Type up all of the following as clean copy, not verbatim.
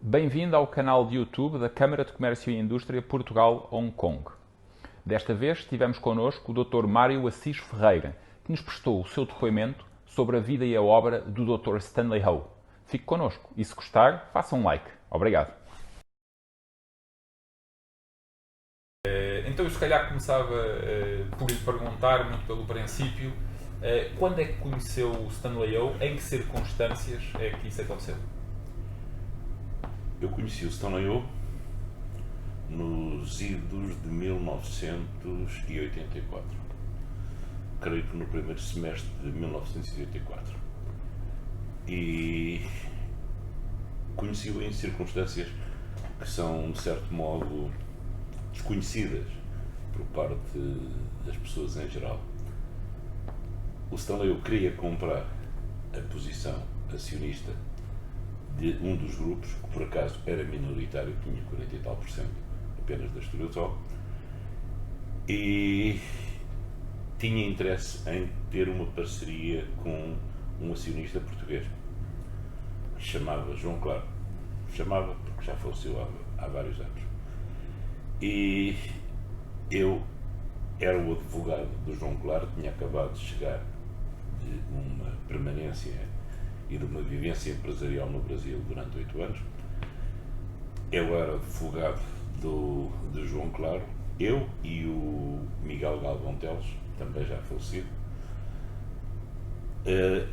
Bem-vindo ao canal de YouTube da Câmara de Comércio e Indústria Portugal-Hong Kong. Desta vez tivemos connosco o Dr. Mário Assis Ferreira, que nos prestou o seu depoimento sobre a vida e a obra do Dr. Stanley Ho. Fique connosco e, se gostar, faça um like. Obrigado. Então eu se calhar começava por lhe perguntar, muito pelo princípio, quando é que conheceu o Stanley Ho? Em que circunstâncias é que isso aconteceu? Eu conheci o Stanley Ho nos idos de 1984. Creio que no primeiro semestre de 1984. E conheci-o em circunstâncias que são, de certo modo, desconhecidas por parte das pessoas em geral. O Stanley Ho queria comprar a posição acionista de um dos grupos, que por acaso era minoritário, tinha 40 e tal por cento apenas da Estoril-Sol, e tinha interesse em ter uma parceria com um acionista português que se chamava João Claro. Chamava porque já faleceu há vários anos. E eu era o advogado do João Claro, tinha acabado de chegar de uma permanência e de uma vivência empresarial no Brasil durante 8 anos. Eu era advogado do João Claro, eu e o Miguel Galvão Teles, também já falecido,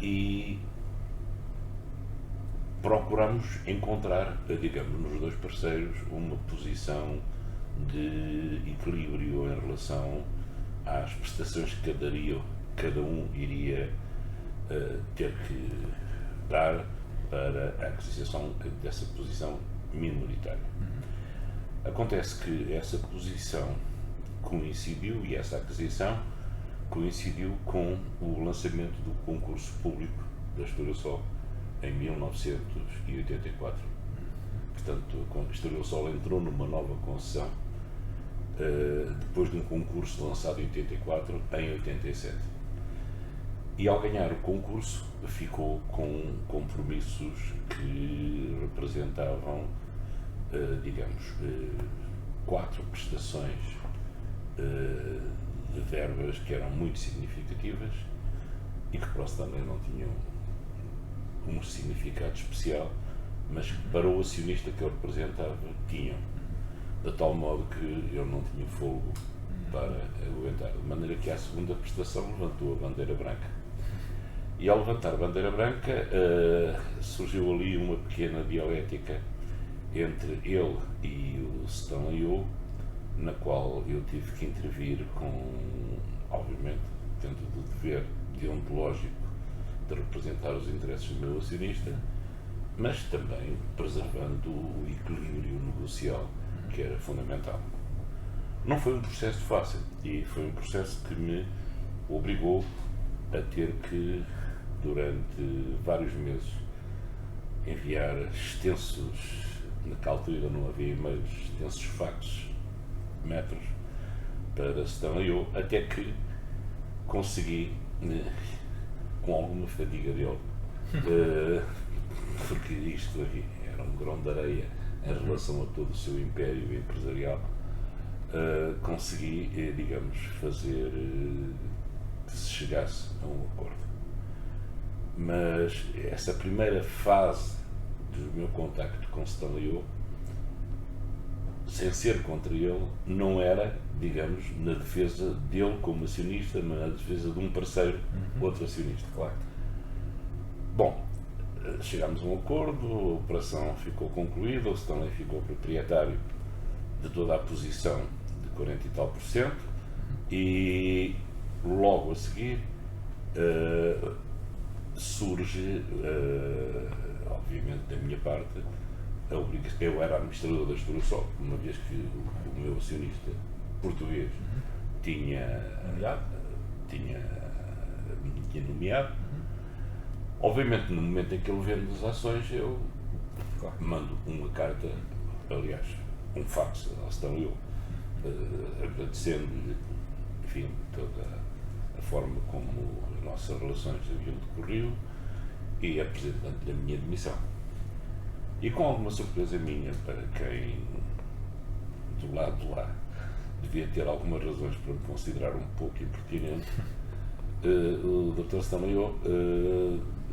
e procuramos encontrar, digamos, nos dois parceiros, uma posição de equilíbrio em relação às prestações que cada um iria ter que dar para a aquisição dessa posição minoritária. Acontece que essa posição coincidiu, e essa aquisição coincidiu com o lançamento do concurso público da Estoril-Sol em 1984. Portanto, a Estoril-Sol entrou numa nova concessão depois de um concurso lançado em 84, em 87. E ao ganhar o concurso ficou com compromissos que representavam, digamos, 4 prestações de verbas que eram muito significativas e que para o Stanley não tinham um significado especial, mas que para o acionista que eu representava tinham, de tal modo que eu não tinha fogo para aguentar, de maneira que à segunda prestação levantou a bandeira branca. E ao levantar a bandeira branca, surgiu ali uma pequena dialética entre ele e o Stanley Ho, na qual eu tive que intervir com, obviamente, dentro do dever deontológico de representar os interesses do meu acionista, mas também preservando o equilíbrio negocial, que era fundamental. Não foi um processo fácil e foi um processo que me obrigou a ter que, durante vários meses, enviar extensos, naquela altura não havia e-mails, extensos faxes, metros, para Stanley Ho, até que consegui, com alguma fadiga dele, porque isto era um grão de areia em relação a todo o seu império empresarial, consegui, digamos, fazer que se chegasse a um acordo. Mas essa primeira fase do meu contacto com Stanley Ho, sem ser contra ele, não era, digamos, na defesa dele como acionista, mas na defesa de um parceiro, outro acionista. Claro. Bom, chegámos a um acordo, a operação ficou concluída, o Stanley ficou proprietário de toda a posição de 40 e tal por cento, e logo a seguir surge, obviamente da minha parte, a obrigação. Eu era administrador da Estoril-Sol, uma vez que o meu acionista português tinha nomeado. Obviamente, no momento em que ele vende as ações, eu mando uma carta, aliás, um fax ao Stanley Ho, agradecendo-lhe, enfim, toda a forma como as nossas relações haviam decorrido e apresentando-lhe a minha demissão. E com alguma surpresa minha, para quem do lado de lá devia ter algumas razões para me considerar um pouco impertinente, o Dr. Stanley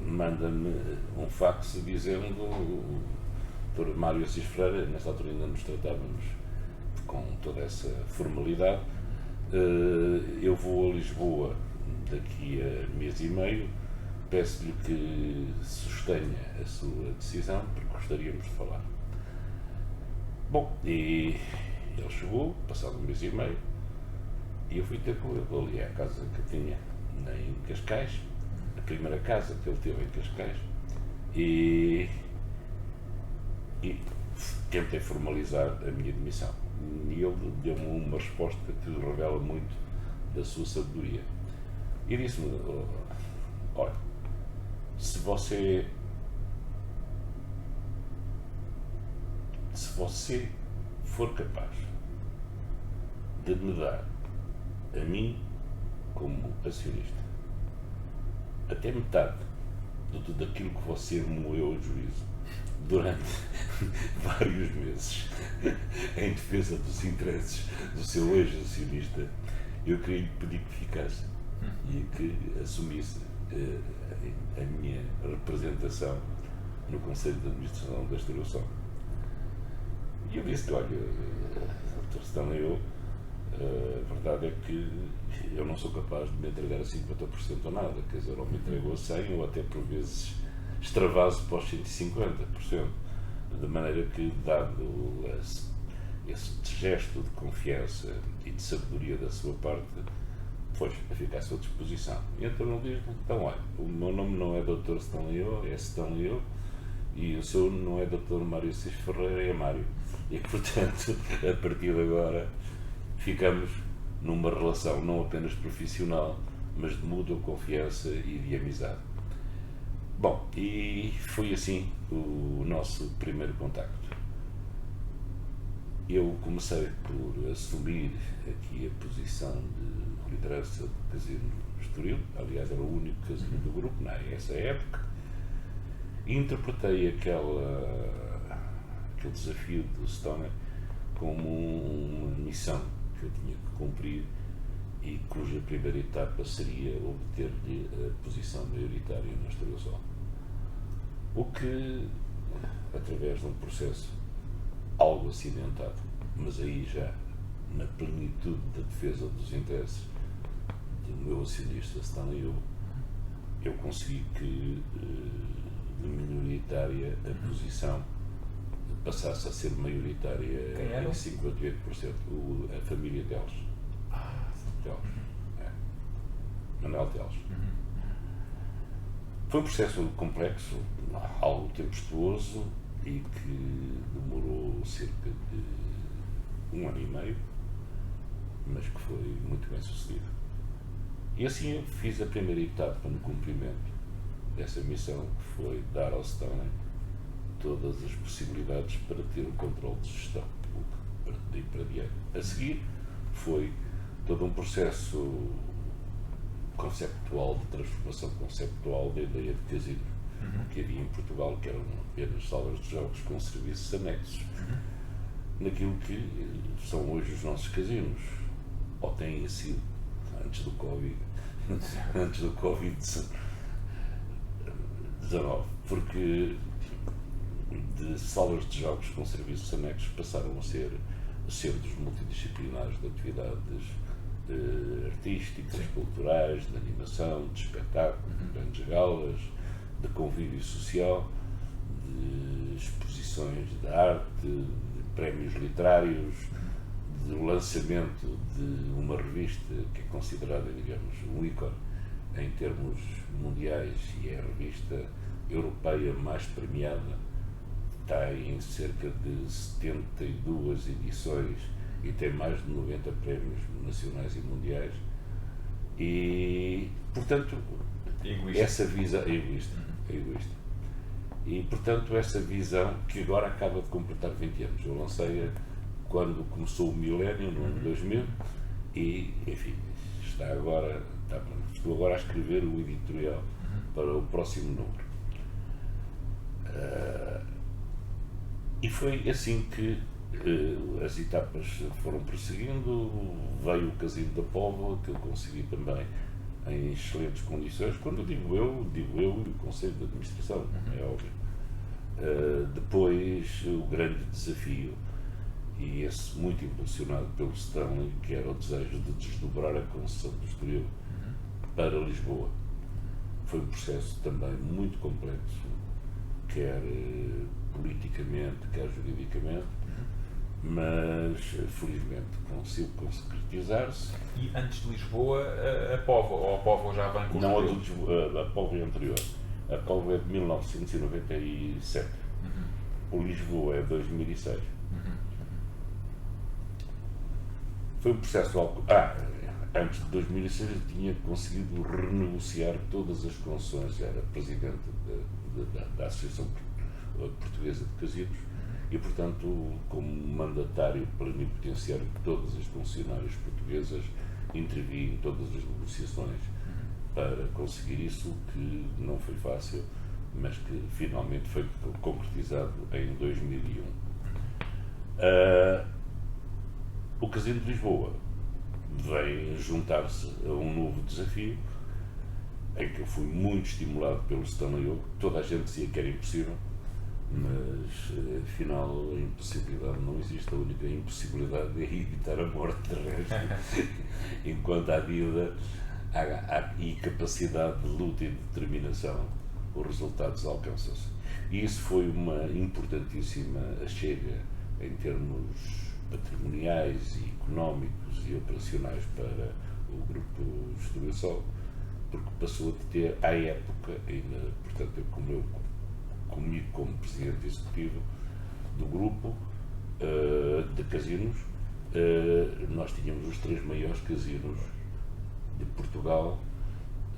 manda-me um fax dizendo: o Dr. Mário Assis Ferreira, nessa altura ainda nos tratávamos com toda essa formalidade, eu vou a Lisboa daqui a mês e meio, peço-lhe que sustenha a sua decisão, porque gostaríamos de falar. Bom, e ele chegou, passado um mês e meio, e eu fui ter com ele ali à casa que tinha em Cascais, a primeira casa que ele teve em Cascais, e tentei formalizar a minha demissão. E ele deu-me uma resposta que revela muito da sua sabedoria. E disse-me: olha, se você for capaz de me dar a mim, como acionista, até metade daquilo que você moeu a juízo durante vários meses em defesa dos interesses do seu ex-acionista, eu queria lhe pedir que ficasse e que assumisse a minha representação no Conselho de Administração da Estaroção. E eu disse: olha, Dr. Stanley, a verdade é que eu não sou capaz de me entregar a 50% ou nada, quer dizer, ou me entrego a 100% ou até por vezes extravaso para os 150%, de maneira que, dado esse gesto de confiança e de sabedoria da sua parte, pois, fica à sua disposição. E então ele diz: então olha, o meu nome não é Dr. Stanley, é Stanley, e o seu não é Dr. Mário Assis Ferreira, é Mário. E, portanto, a partir de agora, ficamos numa relação não apenas profissional, mas de mútua confiança e de amizade. Bom, e foi assim o nosso primeiro contacto. Eu comecei por assumir aqui a posição de liderança do Casino Estoril, aliás era o único casino do grupo nessa época, e interpretei aquele desafio do Stoner como uma missão que eu tinha que cumprir e cuja primeira etapa seria obter-lhe a posição maioritária na Estoril Sol. O que, através de um processo algo acidentado, mas aí já na plenitude da defesa dos interesses do meu acionista Stanley, eu consegui que de minoritária a posição passasse a ser maioritária em 58%, a família Teles. Teles. É. Manuel Teles. Foi um processo complexo, algo tempestuoso e que demorou cerca de 1 ano e meio, mas que foi muito bem sucedido. E assim eu fiz a primeira etapa no cumprimento dessa missão, que foi dar ao Stanley todas as possibilidades para ter o controle de gestão, para daí para diante. A seguir foi todo um processo conceptual, de transformação conceptual da ideia de casinos que havia em Portugal, que eram apenas salas de jogos com serviços anexos, naquilo que são hoje os nossos casinos, ou têm sido, antes do Covid-19, porque de salas de jogos com serviços anexos passaram a ser centros multidisciplinares de atividades artísticas, culturais, de animação, de espetáculo, de grandes galas, de convívio social, de exposições de arte, de prémios literários, do lançamento de uma revista que é considerada, digamos, um ícone em termos mundiais e é a revista europeia mais premiada, está em cerca de 72 edições e tem mais de 90 prémios nacionais e mundiais e, portanto, essa visão é egoísta. E, portanto, essa visão que agora acaba de completar 20 anos. Eu lancei-a quando começou o milénio, no ano 2000, e, enfim, estou agora a escrever o editorial para o próximo número. E foi assim que as etapas foram prosseguindo. Veio o Casino da Póvoa, que eu consegui também em excelentes condições. Quando eu digo eu e o Conselho de Administração, é óbvio. Depois, o grande desafio, e esse muito impulsionado pelo Stanley, que era o desejo de desdobrar a concessão do Estoril para Lisboa. Foi um processo também muito complexo, quer politicamente, quer juridicamente, mas felizmente conseguiu concretizar-se. E antes de Lisboa, a Póvoa, ou a Póvoa já vem com Não, a Póvoa é anterior. A Póvoa é de 1997. O Lisboa é de 2006. Foi um processo antes de 2006 eu tinha conseguido renegociar todas as concessões, era presidente da Associação Portuguesa de Casinos e, portanto, como mandatário plenipotenciário de todas as concessionárias portuguesas, intervi em todas as negociações para conseguir isso, que não foi fácil, mas que finalmente foi concretizado em 2001. O Casino de Lisboa vem juntar-se a um novo desafio, em que eu fui muito estimulado pelo Stanley Oak. Toda a gente dizia que era impossível, mas afinal a impossibilidade não existe. A única impossibilidade é evitar a morte terrestre. Enquanto há vida e capacidade de luta e de determinação, os resultados alcançam-se. E isso foi uma importantíssima chega em termos patrimoniais e económicos e operacionais para o Grupo Estoril Sol, porque passou a ter, à época, ainda, portanto, comigo como Presidente Executivo do Grupo de casinos, nós tínhamos os 3 maiores casinos de Portugal.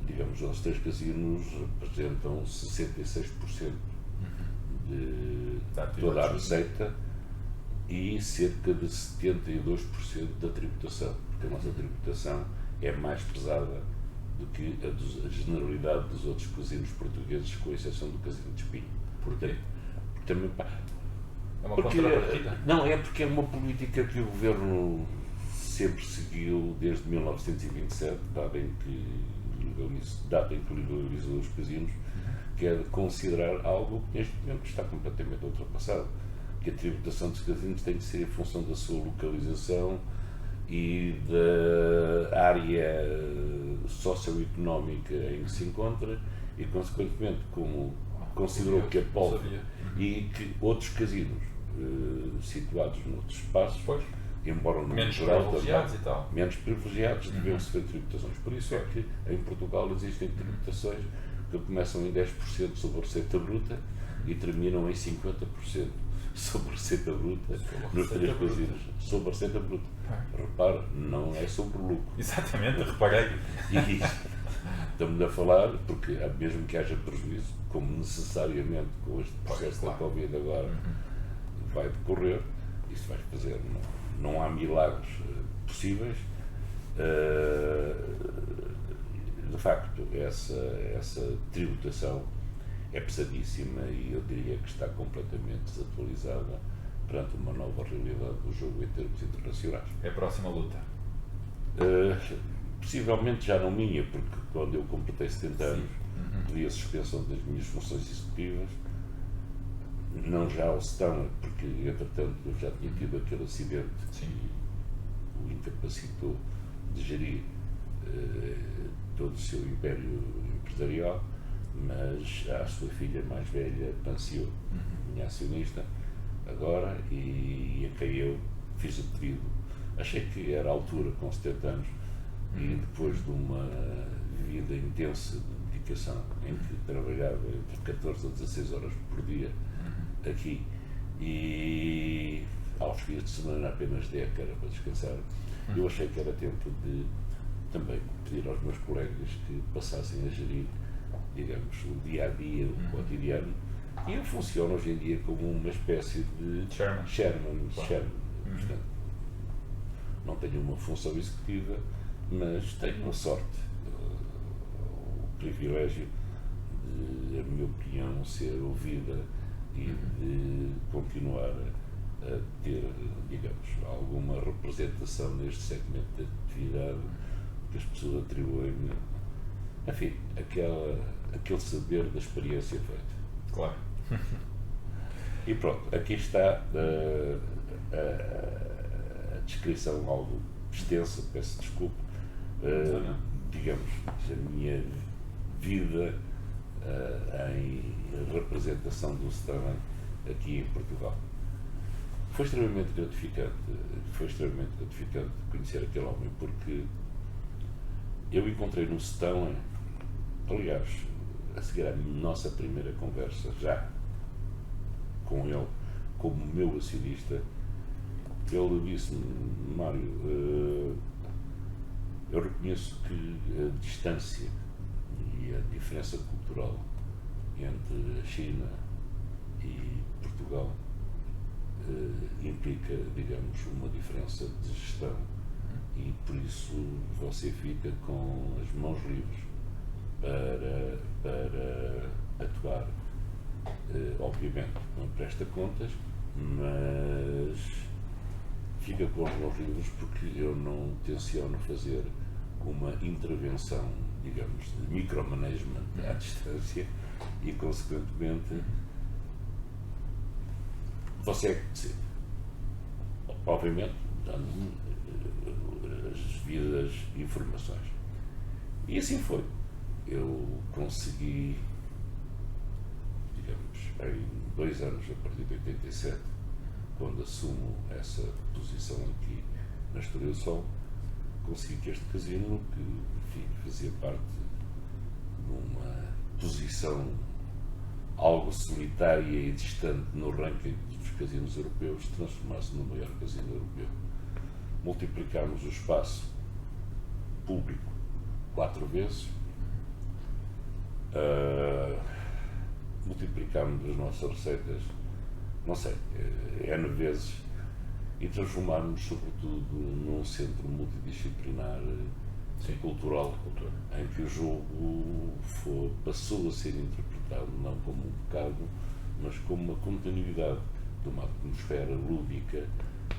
Digamos, os 3 casinos representam 66% de toda a receita e cerca de 72% da tributação, porque a nossa tributação é mais pesada do que a generalidade dos outros casinos portugueses, com exceção do Casino de Espinho. Portanto, também, é uma contrapartida? Não, é porque é uma política que o Governo sempre seguiu desde 1927, data em que legalizou os casinos, que é de considerar algo que neste momento está completamente ultrapassado, que a tributação dos casinos tem de ser em função da sua localização e da área socioeconómica em que se encontra e, consequentemente, como considerou que a Póvoa e que outros casinos situados noutros espaços, embora no menos geral privilegiados também, e tal, menos privilegiados, deviam sofrer tributações. Por isso é que em Portugal existem tributações que começam em 10% sobre a receita bruta e terminam em 50% sobre a receita bruta nos 3 casinos. Sobre a receita bruta. Repara, não é sobre o lucro. Exatamente, reparei. E estamos a falar, porque mesmo que haja prejuízo, como necessariamente com este processo da Covid agora vai decorrer, isso vai fazer. Não há milagres possíveis. De facto, essa tributação é pesadíssima e eu diria que está completamente desatualizada perante uma nova realidade do jogo em termos internacionais. É a próxima luta? Possivelmente já não minha, porque quando eu completei 70 anos pedi a suspensão das minhas funções executivas, não já ao Stanley, porque entretanto eu já tinha tido aquele acidente que o incapacitou de gerir todo o seu império empresarial, mas a sua filha mais velha, Pancio, minha acionista, agora, e a quem eu fiz o pedido. Achei que era a altura, com 70 anos, e depois de uma vida intensa de dedicação, em que trabalhava entre 14 a 16 horas por dia aqui, e aos dias de semana apenas 10, que era para descansar, eu achei que era tempo de também pedir aos meus colegas que passassem a gerir, digamos, o dia-a-dia, o cotidiano, e eu funciono hoje em dia como uma espécie de chairman. Portanto, não tenho uma função executiva, mas tenho a sorte, o privilégio de, a minha opinião, ser ouvida e de continuar a ter, digamos, alguma representação neste segmento de atividade que as pessoas atribuem-me, enfim, aquele saber da experiência feita. Claro. E pronto, aqui está a descrição algo extensa, peço desculpa, digamos, a minha vida em representação do Straumann aqui em Portugal. Foi extremamente gratificante conhecer aquele homem, porque eu encontrei no Stone, aliás, a seguir à nossa primeira conversa, já com ele, como meu acionista, ele disse-me: Mário, eu reconheço que a distância e a diferença cultural entre a China e Portugal implica, digamos, uma diferença de gestão, e por isso você fica com as mãos livres para atuar. Obviamente não presta contas, mas fica com os mãos livres, porque eu não tenciono fazer uma intervenção, digamos, de micromanagement à distância, e consequentemente você é que decide. Obviamente dando-me as devidas informações. E assim foi. Eu consegui, digamos, em 2 anos, a partir de 87, quando assumo essa posição aqui na Estoril Sol, consegui que este casino, que, enfim, fazia parte de uma posição algo solitária e distante no ranking dos casinos europeus, transformasse no maior casino europeu. Multiplicámos o espaço público 4 vezes, multiplicámos as nossas receitas, não sei, N vezes, e transformámos sobretudo num centro multidisciplinar e cultural, em que o jogo passou a ser interpretado não como um pecado, mas como uma continuidade de uma atmosfera lúdica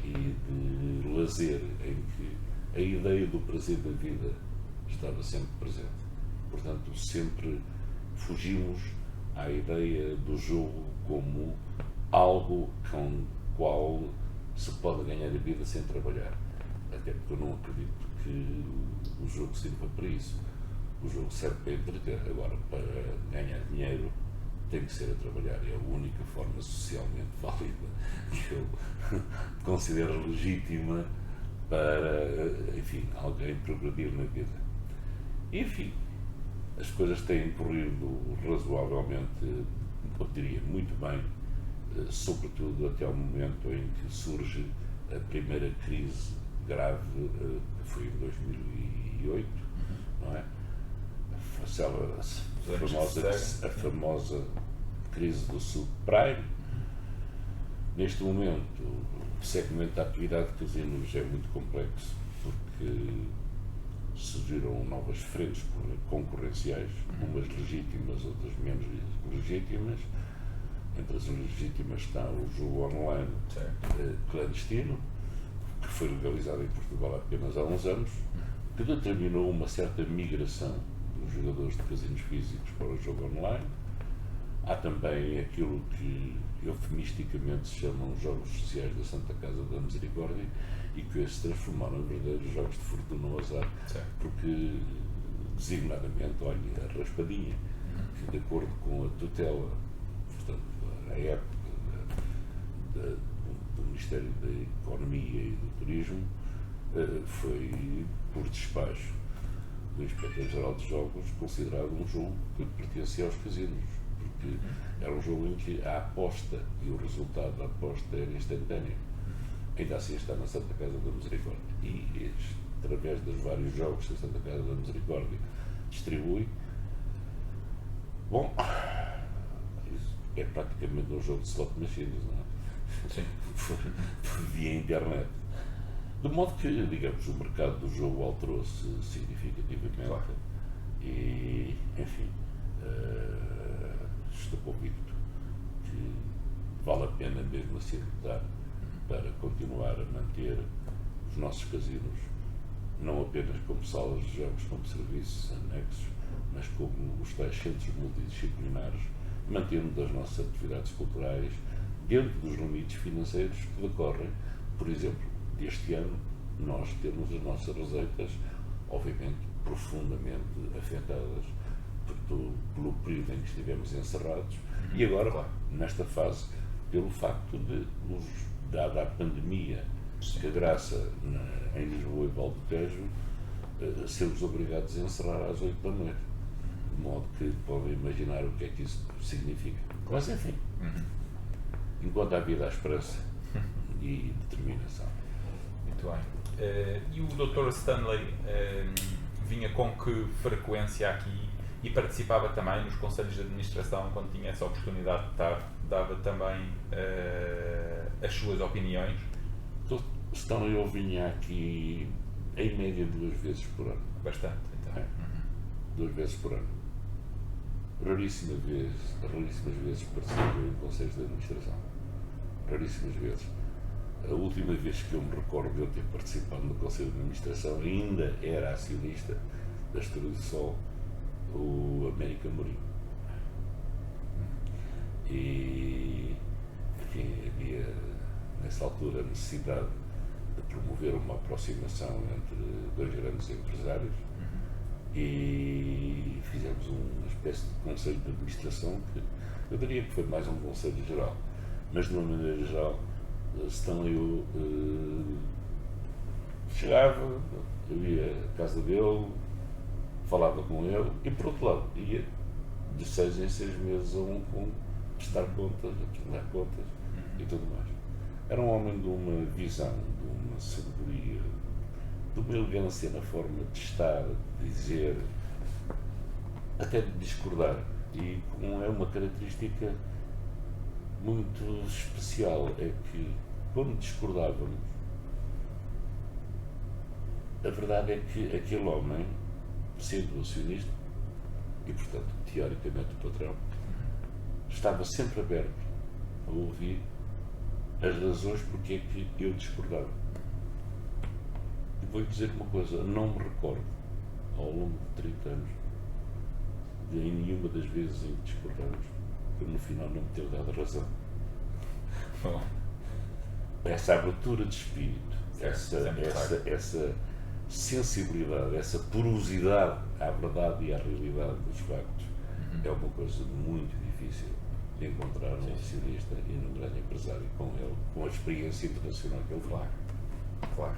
e de lazer, em que a ideia do prazer da vida estava sempre presente. Portanto, sempre fugimos à ideia do jogo como algo com o qual se pode ganhar a vida sem trabalhar. Até porque eu não acredito que o jogo sirva para isso. O jogo serve para entreter. Agora, para ganhar dinheiro, tem que ser a trabalhar. É a única forma socialmente válida que eu considero legítima para, enfim, alguém progredir na vida. Enfim, as coisas têm corrido razoavelmente, eu diria, muito bem, sobretudo até o momento em que surge a primeira crise grave, que foi em 2008, não é? A famosa crise do subprime. Neste momento, o segmento da atividade de casinos é muito complexo, porque surgiram novas frentes concorrenciais, umas legítimas, outras menos legítimas. Entre as legítimas está o jogo online clandestino, que foi legalizado em Portugal apenas há uns anos, que determinou uma certa migração dos jogadores de casinos físicos para o jogo online. Há também aquilo que eufemisticamente se chamam jogos sociais da Santa Casa da Misericórdia, e que se transformaram em verdadeiros jogos de fortuna ao azar, porque, designadamente, olha, a raspadinha, que de acordo com a tutela, portanto, a época do Ministério da Economia e do Turismo, foi, por despacho do Inspetor-Geral de Jogos, considerado um jogo que pertencia aos casinos, porque era um jogo em que a aposta e o resultado da aposta era instantâneo. Ainda assim está na Santa Casa da Misericórdia, e através dos vários jogos que a Santa Casa da Misericórdia distribui, bom, é praticamente um jogo de slot machines, não é? Sim. Via internet. De modo que, digamos, o mercado do jogo alterou-se significativamente. Claro. E, enfim, estou convicto que vale a pena mesmo assim lutar para continuar a manter os nossos casinos, não apenas como salas de jogos, como serviços anexos, mas como os tais centros multidisciplinares, mantendo as nossas atividades culturais dentro dos limites financeiros que decorrem. Por exemplo, deste ano, nós temos as nossas receitas, obviamente, profundamente afetadas pelo período em que estivemos encerrados e agora, claro, nesta fase, pelo facto de, dada a pandemia, que graça em Lisboa e Valdo Tejo, sermos obrigados a encerrar às 8 da noite. De modo que podem imaginar o que é que isso significa. Mas, enfim, enquanto há vida, há esperança e determinação. Muito bem. E o Dr. Stanley vinha com que frequência aqui e participava também nos conselhos de administração quando tinha essa oportunidade de estar? Dava também as suas opiniões? O Stanley eu vinha aqui em média 2 vezes por ano. Bastante, então. 2 vezes por ano. Raríssimas vezes participei em conselhos de administração. Raríssimas vezes. A última vez que eu me recordo de eu ter participado no Conselho de Administração ainda era acionista da Estrela do Sol, o América Mourinho. E havia, nessa altura, a necessidade de promover uma aproximação entre 2 grandes empresários e fizemos uma espécie de Conselho de Administração que eu diria que foi mais um Conselho Geral, mas de uma maneira geral, Stanley chegava, eu ia à casa dele, falava com ele e, por outro lado, ia de 6 em 6 meses a Hong Kong prestar contas, apresentar contas e tudo mais. Era um homem de uma visão, de uma sabedoria, de uma elegância na forma de estar, de dizer, até de discordar. E como é uma característica muito especial, é que quando discordávamos, a verdade é que aquele homem, sendo acionista e, portanto, teoricamente o patrão, estava sempre aberto a ouvir as razões porque é que eu discordava. E vou-lhe dizer uma coisa, não me recordo, ao longo de 30 anos, de em nenhuma das vezes em que discordamos, que no final não me ter dado razão. Bom. Essa abertura de espírito, essa sensibilidade, essa porosidade à verdade e à realidade dos factos, é uma coisa muito difícil de encontrar num acionista e num grande empresário, com ele, com a experiência internacional que ele tem. Claro.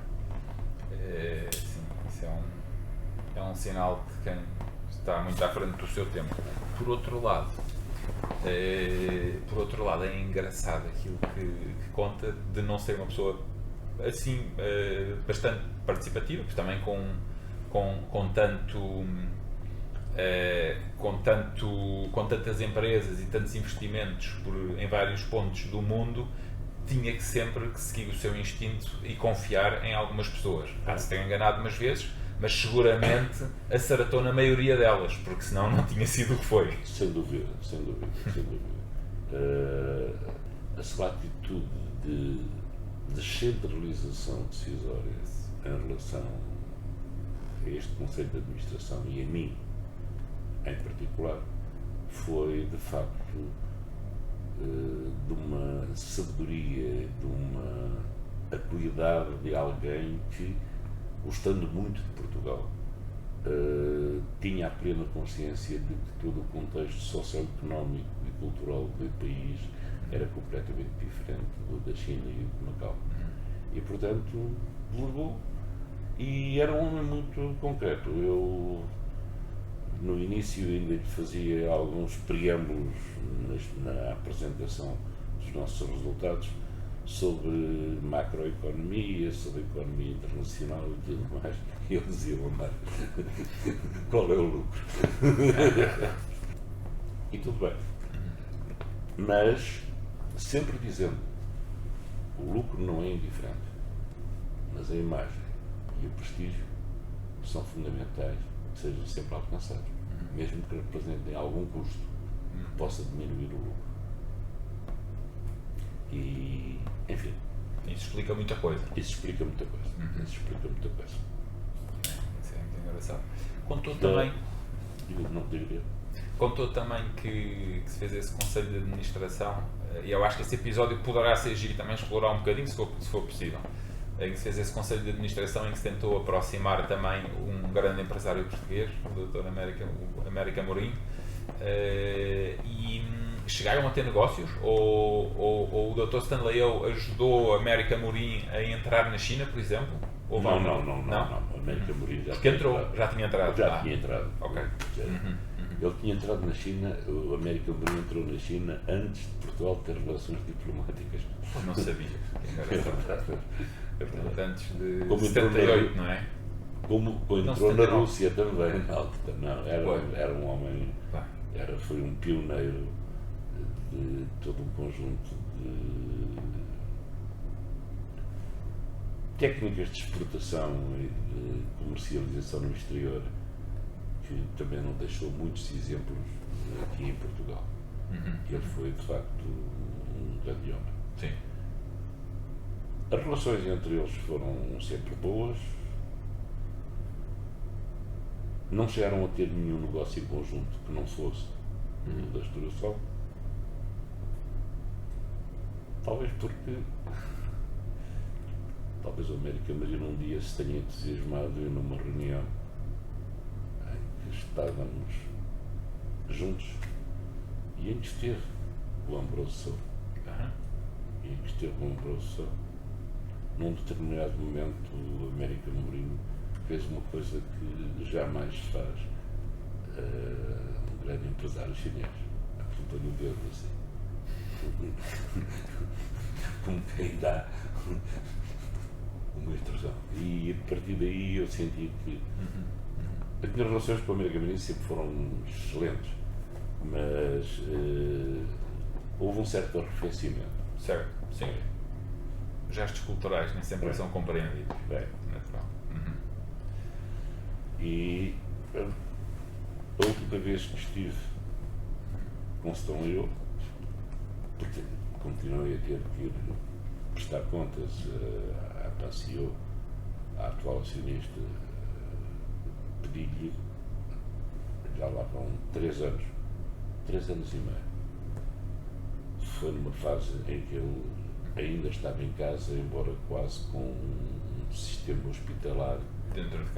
Sim, isso é um sinal de quem está muito à frente do seu tempo. Por outro lado, é engraçado aquilo que conta de não ser uma pessoa assim bastante participativa, mas também com tantas empresas e tantos investimentos em vários pontos do mundo, tinha que sempre que seguir o seu instinto e confiar em algumas pessoas. Se tem enganado umas vezes, mas seguramente acertou na maioria delas, porque senão não tinha sido o que foi. Sem dúvida. A sua atitude de descentralização decisória em relação a este Conselho de Administração e a mim, em particular, foi de facto de uma sabedoria, de uma acuidade de alguém que, gostando muito de Portugal, tinha a plena consciência de que todo o contexto socioeconómico e cultural do país era completamente diferente do da China e de Macau. E, portanto, levou. E era um homem muito concreto. Eu, no início, ainda lhe fazia alguns preâmbulos na apresentação dos nossos resultados sobre macroeconomia, sobre economia internacional e tudo mais. E eu dizia, Omar, qual é o lucro? E tudo bem. Mas, sempre dizendo, o lucro não é indiferente, mas a imagem e o prestígio são fundamentais que sejam sempre alcançados, mesmo que representem algum custo que possa diminuir o lucro. isso explica muita coisa. Isso explica muita coisa. Isso explica muita coisa. Isso é muito engraçado. Contou também... Não diria. Contou também que se fez esse conselho de administração, e eu acho que esse episódio poderá ser giro e também explorar um bocadinho, se for possível, em que se fez esse conselho de administração em que se tentou aproximar também um grande empresário português, o Dr. América Mourinho, e chegaram a ter negócios, ou o Dr. Stanley ajudou a América Mourinho a entrar na China, por exemplo? Ou Não. A América Mourinho já tinha entrado. Já tinha entrado. Ok. Ele tinha entrado na China, o América Mourinho entrou na China antes de Portugal ter relações diplomáticas. Não sabia. É verdade. Antes de Como 78, não é? Como entrou 79. na Rússia também. Não, era um homem, foi um pioneiro de todo um conjunto de técnicas de exportação e de comercialização no exterior, que também não deixou muitos exemplos aqui em Portugal. Ele foi, de facto, um grande homem. Sim. As relações entre eles foram sempre boas. Não chegaram a ter nenhum negócio em conjunto que não fosse da restauração. Talvez porque o América Mourinho um dia se tenha entusiasmado em numa reunião em que estávamos juntos e em que esteve o Ambrosio Sow. E em que esteve o Ambrosio Sow. Num determinado momento, o América Mourinho fez uma coisa que jamais se faz um grande empresário chinês. Apontou-lhe o dedo assim. Como quem dá uma instrução. E a partir daí eu senti que as minhas relações com a América Mourinho sempre foram excelentes, mas houve um certo arrefecimento. Certo, sim. Gestos culturais nem sempre são compreendidos. Natural. E a última vez que estive com Stone, porque continuei a ter que ir prestar contas à CEO, à atual acionista, pedi-lhe, já lá vão 3 anos e meio. Foi numa fase em que ele ainda estava em casa, embora quase com um sistema hospitalar Dentro de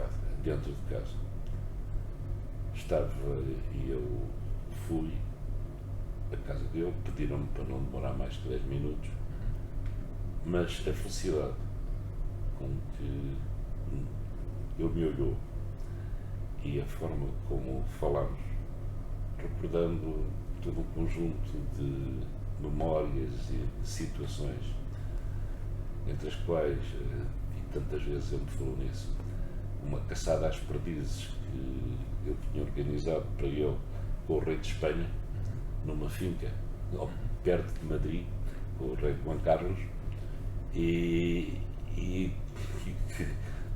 casa. Estava e eu fui à casa dele, pediram-me para não demorar mais que 10 minutos, mas a felicidade com que ele me olhou e a forma como falámos, recordando todo um conjunto de memórias e de situações, entre as quais, e tantas vezes ele me falou nisso, uma caçada às perdizes que eu tinha organizado para ele com o rei de Espanha, numa finca perto de Madrid, com o rei Juan Carlos, e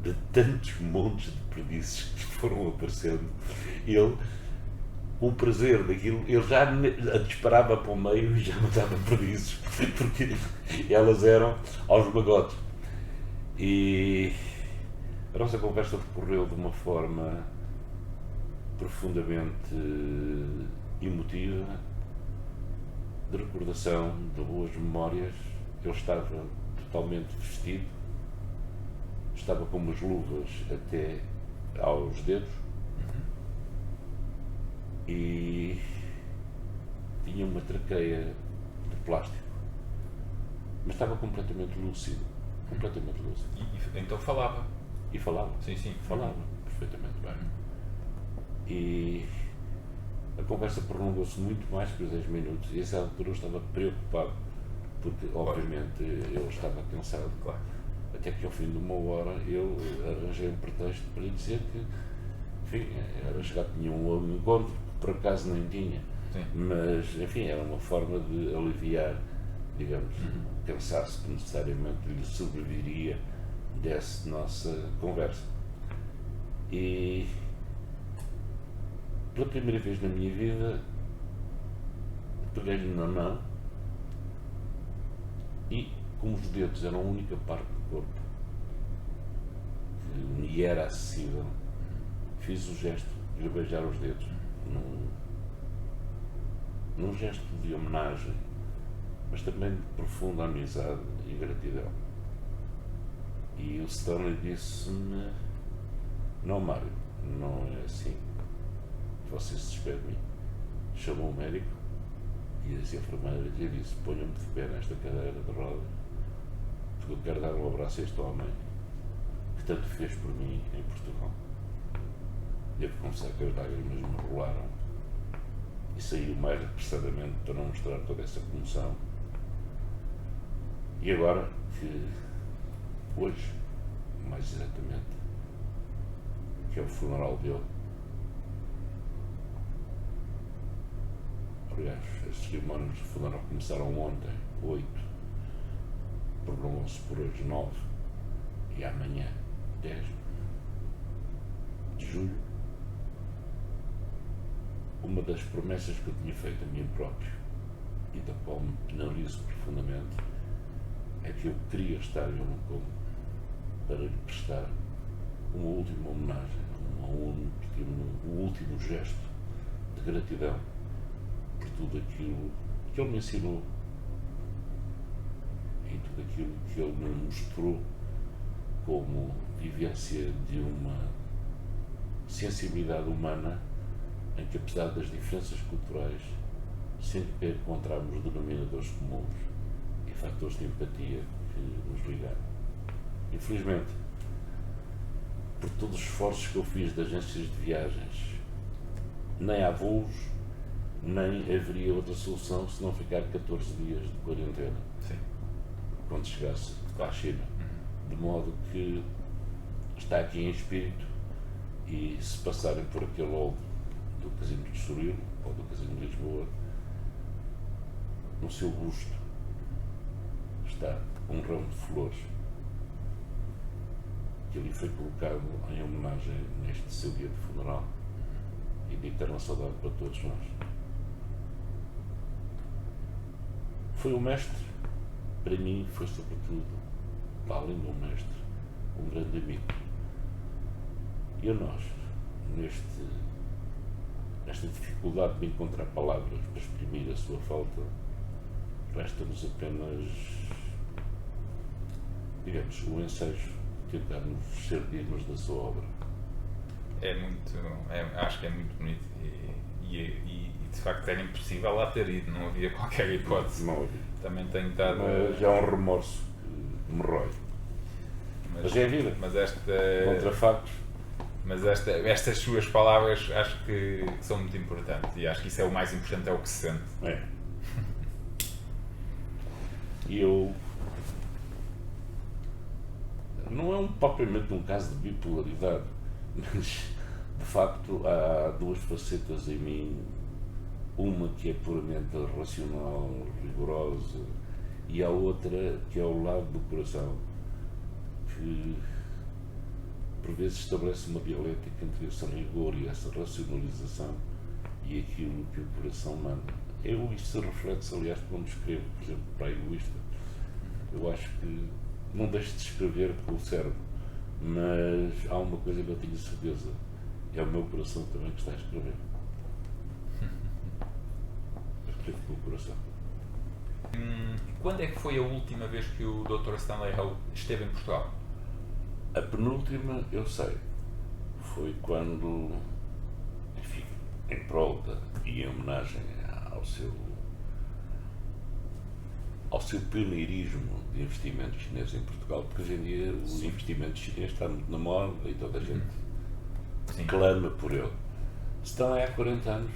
de tantos montes de perdizes que foram aparecendo, ele, com o prazer daquilo, ele já a disparava para o meio e já matava perdizes, porque elas eram aos magotes. E a nossa conversa decorreu de uma forma profundamente emotiva, de recordação, de boas memórias. Ele estava totalmente vestido, estava com umas luvas até aos dedos e tinha uma traqueia de plástico, mas estava completamente lúcido. E então falava. E falava. Sim. Falava perfeitamente bem. E a conversa prolongou-se muito mais que os 10 minutos e a essa altura eu estava preocupado, porque obviamente eu estava cansado. Claro. Até que ao fim de 1 hora eu arranjei um pretexto para lhe dizer que, enfim, era chegar, tinha um encontro que por acaso nem tinha. Sim. Mas, enfim, era uma forma de aliviar, digamos, o cansaço que necessariamente lhe sobreviria dessa nossa conversa. E pela primeira vez na minha vida peguei-lhe na mão e como os dedos eram a única parte do corpo que me era acessível, fiz o gesto de lhe beijar os dedos, num gesto de homenagem, mas também de profunda amizade e gratidão. E o Stanley disse-me: não, Mário, não é assim que você se despede de mim. Chamou o médico e a enfermeira lhe disse: ponha-me de pé nesta cadeira de rodas, porque eu quero dar um abraço a este homem que tanto fez por mim em Portugal. Devo confessar que as lágrimas me rolaram e saí o mais apressadamente para não mostrar toda essa comoção. E agora que, hoje, mais exatamente, que é o funeral dele, aliás, as cerimónias de funeral começaram ontem, 8, prolongam-se por hoje 9, e amanhã, 10 de julho, uma das promessas que eu tinha feito a mim próprio e da qual me penalizo profundamente é que eu queria estar em Hong Kong para lhe prestar uma última homenagem, um último gesto de gratidão por tudo aquilo que ele me ensinou e tudo aquilo que ele me mostrou como vivência de uma sensibilidade humana em que, apesar das diferenças culturais, sempre encontramos denominadores comuns e fatores de empatia que nos ligaram. Infelizmente, por todos os esforços que eu fiz de agências de viagens, nem há voos, nem haveria outra solução se não ficar 14 dias de quarentena. Sim. Quando chegasse à China. De modo que está aqui em espírito, e se passarem por aquele hall do Casino de Estoril ou do Casino de Lisboa, no seu busto está um ramo de flores que ali foi colocado em homenagem neste seu dia de funeral e de eterna saudade para todos nós. Foi um mestre, para mim foi sobretudo, além de um mestre, um grande amigo. E a nós, nesta dificuldade de encontrar palavras para exprimir a sua falta, resta-nos apenas, digamos, o ensejo de tentarmos ser dignos da sua obra. Acho que é muito bonito e de facto era impossível lá ter ido, não havia qualquer hipótese. Não havia. Também tenho estado... Mas já há um remorso que me rói. Mas é a vida. Contra factos. Mas estas suas palavras acho que são muito importantes e acho que isso é o mais importante, é o que se sente. É. E eu... Não é propriamente um caso de bipolaridade, mas de facto há duas facetas em mim, uma que é puramente racional, rigorosa, e a outra que é ao lado do coração, que por vezes estabelece uma dialética entre esse rigor e essa racionalização e aquilo que o coração manda. Isso reflete-se, aliás, quando escrevo, por exemplo, para a Egoísta. Eu acho que não deixo de escrever com o cérebro, mas há uma coisa que eu tenho certeza, é o meu coração também que está a escrever. Eu escrevo com o coração. Quando é que foi a última vez que o Dr. Stanley Ho esteve em Portugal? A penúltima, eu sei, foi quando, enfim, em prol e em homenagem ao seu pioneirismo de investimento chinês em Portugal, porque hoje em dia o investimento chinês está muito na moda e toda a gente clama por ele. Stanley há 40 anos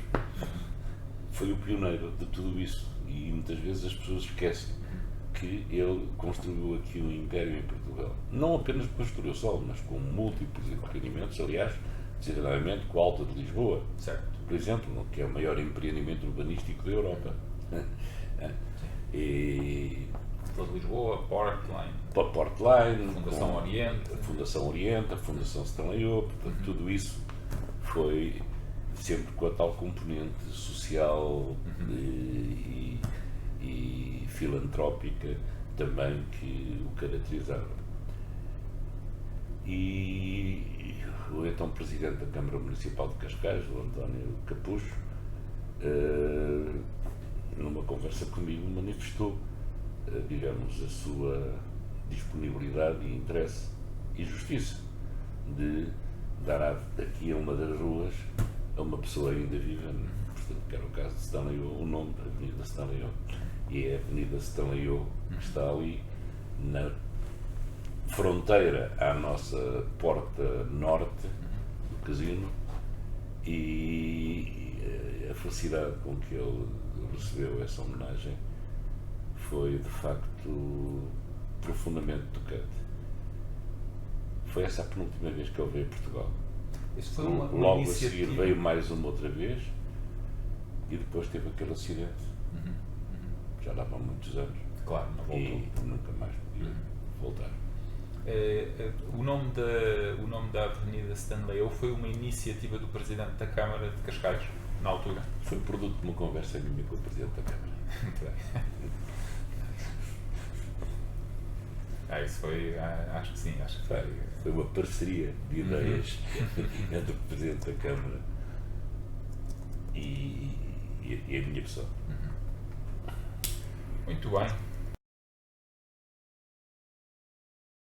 foi o pioneiro de tudo isso e muitas vezes as pessoas esquecem que ele construiu aqui um império em Portugal. Não apenas construiu só, mas com múltiplos empreendimentos, aliás, designadamente com a Alta de Lisboa, certo, por exemplo, que é o maior empreendimento urbanístico da Europa. E de Lisboa, Portline, Fundação Oriente, a Fundação Oriente, a Fundação Stanley Ho, portanto, tudo isso foi sempre com a tal componente social e filantrópica, também que o caracterizava. E o então Presidente da Câmara Municipal de Cascais, o António Capucho, numa conversa comigo, manifestou, digamos, a sua disponibilidade e interesse e justiça de dar aqui a uma das ruas a uma pessoa ainda viva, portanto, que era o caso de Stanley O, o nome da Avenida Stanley O. E é a Avenida Stanley O que está ali na fronteira à nossa porta norte do casino, e a felicidade com que ele recebeu essa homenagem foi de facto profundamente tocante. Foi essa a penúltima vez que ele veio a Portugal. Isso foi uma Logo iniciativa. a seguir veio mais uma outra vez e depois teve aquele acidente. Já lá vão muitos anos. Claro, não voltou. E nunca mais podia voltar. O nome da Avenida Stanley O foi uma iniciativa do Presidente da Câmara de Cascais, na altura. Foi produto de uma conversa minha com o Presidente da Câmara. Muito bem. Isso foi, acho que sim, acho que Foi uma parceria de ideias entre o Presidente da Câmara e a minha pessoa. Muito bem.